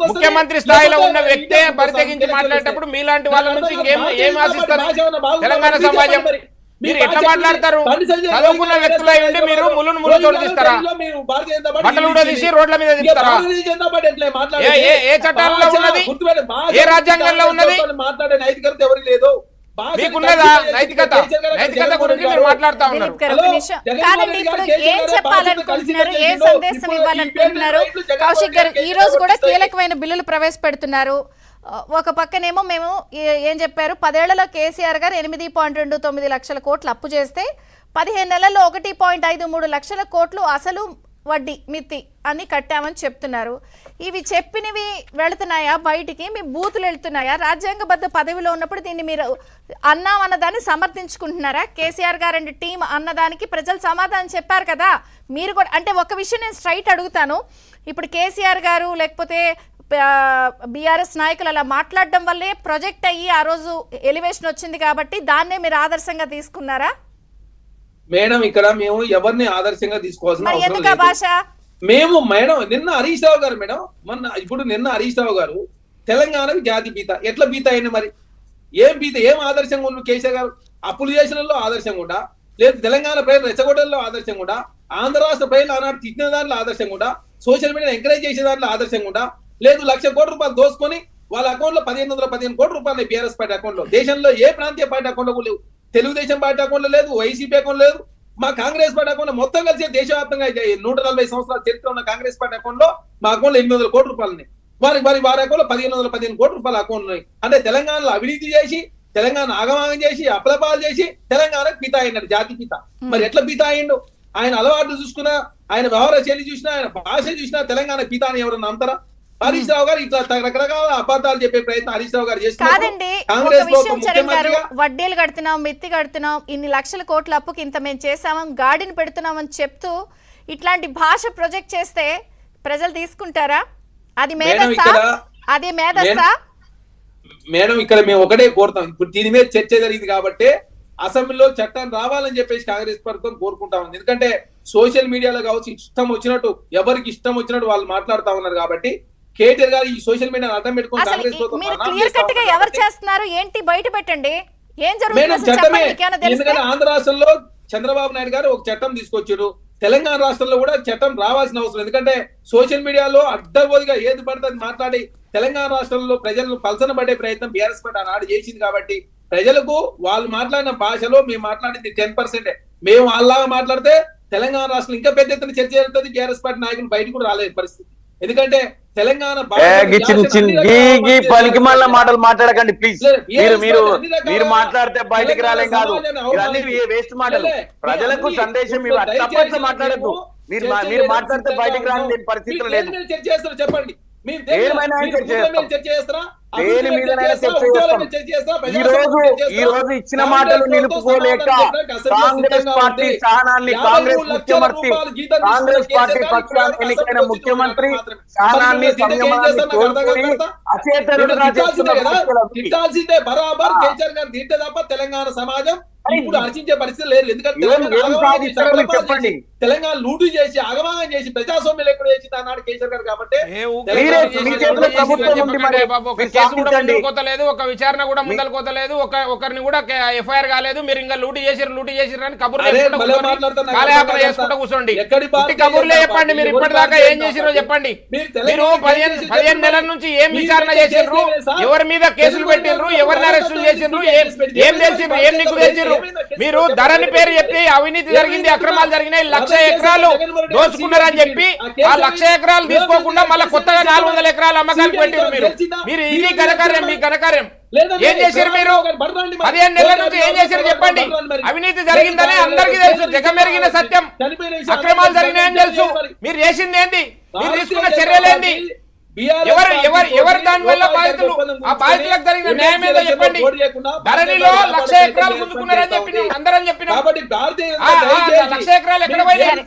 ముఖ్యమంత్రి స్థాయిలో ఉన్న వ్యక్తే పరితగించి మాట్లాడేటప్పుడు మీలాంటి వాళ్ళ నుంచి ఏం ఆశిస్తారు తెలంగాణ సమాజం? మీరు ఎట్లా మాట్లాడతారు? చదువుకున్న వ్యక్తులై ఉండి మీరు ముళ్ళు తోడిస్తారా? బట్టలు కూడా తీసి రోడ్ల మీద తిప్పుతారా? ఏ చట్టాలలో ఉన్నది? ఏ రాజ్యాంగంలో ఉన్నది? మీకున్నదా నైతికత? నైతికత గురించి మీరు మాట్లాడుతా ఉన్నారు. కాదండి, ఇప్పుడు ఏం చెప్పాలనుకుంటున్నారు, ఏ సందేశం ఇవ్వాలనుకుంటున్నారు? కౌశిక్ గారు, ఈ రోజు కూడా కీలకమైన బిల్లులు ప్రవేశపెడుతున్నారు. ఒక పక్కనేమో మేము ఏం చెప్పారు, 10 ఏళ్లలో కేసీఆర్ గారు 8.29 లక్షల కోట్లు అప్పు చేస్తే 15 నెలల్లో 1.53 లక్షల కోట్లు అసలు వడ్డీ మిత్తి అని కట్టామని చెప్తున్నారు. ఇవి చెప్పినవి వెళుతున్నాయా బయటికి? మీ బూతులు వెళ్తున్నాయా? రాజ్యాంగబద్ధ పదవిలో ఉన్నప్పుడు దీన్ని మీరు అన్నదాన్ని సమర్థించుకుంటున్నారా? కేసీఆర్ గారు టీం అన్నదానికి ప్రజలు సమాధానం చెప్పారు కదా. మీరు కూడా అంటే ఒక విషయం నేను స్ట్రైట్ అడుగుతాను, ఇప్పుడు కేసీఆర్ గారు లేకపోతే బీఆర్ఎస్ నాయకులు అలా మాట్లాడడం వల్లే ప్రొజెక్ట్ అయ్యి ఆ రోజు ఎలివేషన్ వచ్చింది కాబట్టి దాన్నే మీరు ఆదర్శంగా తీసుకున్నారా? మేడం, ఇక్కడ మేము ఎవరిని ఆదర్శంగా తీసుకోవాల్సిన అవసరం లేదు. భాష మేము మేడం నిన్న హరీష్ రావు గారు మేడం నిన్న హరీష్ రావు గారు తెలంగాణకు జాతి బీత ఎట్లా బీత అయింది? మరి ఏం బీత, ఏం ఆదర్శంగా ఉన్న కేసీఆర్ గారు? అప్పులు చేసినలో ఆదర్శంగా ఉండా, లేదు తెలంగాణ ప్రజలు రెచ్చగొట్టడంలో ఆదర్శంగా ఉండా, ఆంధ్ర రాష్ట్ర ప్రజలు ఆనాడు తిట్టిన దాంట్లో ఆదర్శంగా ఉండా, సోషల్ మీడియా ఎంకరేజ్ చేసే దాంట్లో ఆదర్శంగా ఉండా, లేదు 1,00,000 కోట్ల రూపాయలు దోసుకొని వాళ్ళ అకౌంట్ లో 1,515 కోట్ల రూపాయలు బీఆర్ఎస్ పార్టీ అకౌంట్ లో, దేశంలో ఏ ప్రాంతీయ పార్టీ అకౌంట్ లో లేవు, తెలుగుదేశం పార్టీ అకౌంట్ లో లేదు, వైసీపీ అకౌంట్ లేదు, మా కాంగ్రెస్ పార్టీ అకౌంట్ లో మొత్తం కలిసి దేశవ్యాప్తంగా 140 సంవత్సరాల చరిత్ర ఉన్న కాంగ్రెస్ పార్టీ అకౌంట్ లో మా అకౌంట్ లో 800 కోట్ల రూపాయలు ఉన్నాయి. వారి అకౌంట్ లో 1,515 కోట్ల రూపాయల అకౌంట్ ఉన్నాయి. అంటే తెలంగాణలో అవినీతి చేసి, తెలంగాణ ఆగమాగం చేసి, అప్లపాలు చేసి తెలంగాణకు పిత అయినాడు, జాతి పిత. మరి ఎట్లా పిత అయ్యిండు? ఆయన అలవాట్లు చూసుకున్నా, ఆయన వ్యవహార శైలి చూసినా, ఆయన భాష చూసినా తెలంగాణ పిత అని ఎవరన్నా అంటారా? హరీష్ రావు గారు ఇట్లా రకరకాల అబద్ధాలు చెప్పే ప్రయత్నం హరీష్ రావు గారు చేస్తున్నారు. వడ్డీలు కడుతున్నాం, మిత్తి కడుతున్నాం, ఇన్ని లక్షల కోట్ల అప్పుకి ఇంత మేము చేసామని గాడిని పెడుతున్నామని చెప్తూ ఇట్లాంటి భాష ప్రొజెక్ట్ చేస్తే ప్రజలు తీసుకుంటారా? అది మేధస్సా? అది మేధస్సా? మేడం, ఇక్కడ మేము ఒకటే కోరుతాం, ఇప్పుడు దీని మీద చర్చ జరిగింది కాబట్టి అసెంబ్లీలో చట్టం రావాలని చెప్పేసి కాంగ్రెస్ ప్రభుత్వం కోరుకుంటా ఉంది. ఎందుకంటే సోషల్ మీడియాలో కావచ్చు, ఇష్టం వచ్చినట్టు ఎవరికి ఇష్టం వచ్చినట్టు వాళ్ళు మాట్లాడుతా ఉన్నారు కాబట్టి కేటీఆర్ గారు ఈ సోషల్ మీడియా అడ్డం పెట్టుకుని కాంగ్రెస్ ప్రభుత్వం ఎవరు చేస్తున్నారు ఏంటి బయట పెట్టండి. ఏం జరుగుతుంది? ఎందుకంటే ఆంధ్ర రాష్ట్రంలో చంద్రబాబు నాయుడు గారు ఒక చట్టం తీసుకొచ్చారు, తెలంగాణ రాష్ట్రంలో కూడా చట్టం రావాల్సిన అవసరం. ఎందుకంటే సోషల్ మీడియాలో అడ్డగోదిగా ఏది పడుతుంది మాట్లాడి తెలంగాణ రాష్ట్రంలో ప్రజలను పలసన పడే ప్రయత్నం బీఆర్ఎస్ పార్టీ ఆనాడు చేసింది కాబట్టి ప్రజలకు వాళ్ళు మాట్లాడిన భాషలో మేము మాట్లాడింది 10%. మేము వాళ్ళలాగా మాట్లాడితే తెలంగాణ రాష్ట్రంలో ఇంకా పెద్ద ఎత్తున చర్చ జరుగుతుంది. బీఆర్ఎస్ పార్టీ నాయకులు బయటకు కూడా రాలేదు పరిస్థితి. ఎందుకంటే తెలంగాణ పనికి మళ్ళీ మాటలు మాట్లాడకండి ప్లీజ్. మీరు మాట్లాడితే బయటికి రాలేం కాదు, ఇవన్నీ వేస్ట్ మాటలు. ప్రజలకు సందేశం తప్పట్లు మాట్లాడద్దు. మీరు మాట్లాడితే బయటికి రాని పరిస్థితులు లేదు. చెప్పండి, ఈ రోజు ఇచ్చిన మాటలు నిలుపుకోలేక కాంగ్రెస్ పార్టీ స్థానాన్ని, కాంగ్రెస్ ముఖ్యమంత్రి, కాంగ్రెస్ పార్టీ పక్షాన్ని ఎన్నికైన ముఖ్యమంత్రి స్థానాన్ని అచేతనుడుగా తిట్టాల్సిందే బరాబర్. కేసీఆర్ గారు తిట్టే తప్ప తెలంగాణ సమాజం ఇప్పుడు హర్షించే పరిస్థితి లేదు. ఎందుకంటే చెప్పండి, తెలంగాణ లూటు చేసి ఆగమాగం చేసి ప్రజాస్వామ్యం లేకుండా చేసింది అన్నాడు కేసీఆర్ గారు. కాబట్టి ఒక విచారణ కూడా ముందలుకోతలేదు, ఒకరిని కూడా ఎఫ్ఐఆర్ కాలేదు. మీరు ఇంకా లూటు చేసిర్రు అని కబుర్లు చేసుకుంటూ కూర్చోండి. కబుర్లే చెప్పండి, మీరు ఇప్పటిదాకా ఏం చేసిరో చెప్పండి. మీరు 15 నెలల నుంచి ఏం విచారణ చేసిండ్రు, ఎవరి మీద కేసులు పెట్టిండ్రు, ఎవరిని అరెస్టులు చేసిండ్రు, ఏం తెలిసిండ్రు, ఏం నీకు తెలిసిండ్రు? మీరు ధరని పేరు చెప్పి అవినీతి జరిగింది, అక్రమాలు జరిగినాయి, 1,00,000 ఎకరాలు దోచుకున్నారని చెప్పి ఆ 1,00,000 ఎకరాలు తీసుకోకుండా మళ్ళీ కొత్తగా 400 ఎకరాలు అమ్మకానికి పెట్టిరు. మీరు ఇది ఘనకార్యం, మీ ఘనకార్యం. ఏం చేశారు మీరు? 15 నెలల నుంచి ఏం చేశారు చెప్పండి. అవినీతి జరిగిందని అందరికీ తెలుసు, జగమెరిగిన సత్యం. అక్రమాలు జరిగినాయని తెలుసు. మీరు చేసింది ఏంది? మీరు తీసుకున్న చర్యలేంది? ఎవరు దాని వల్ల బాధితులు? ఆ బాధితులకు జరిగిన న్యాయం ఏదో చెప్పండి. ధరణిలో 1,00,000 ఎకరాలు గుంజుకున్నారని చెప్పి అందరని చెప్పిన 1,00,000 ఎకరాలు ఎక్కడ పోయినాయి?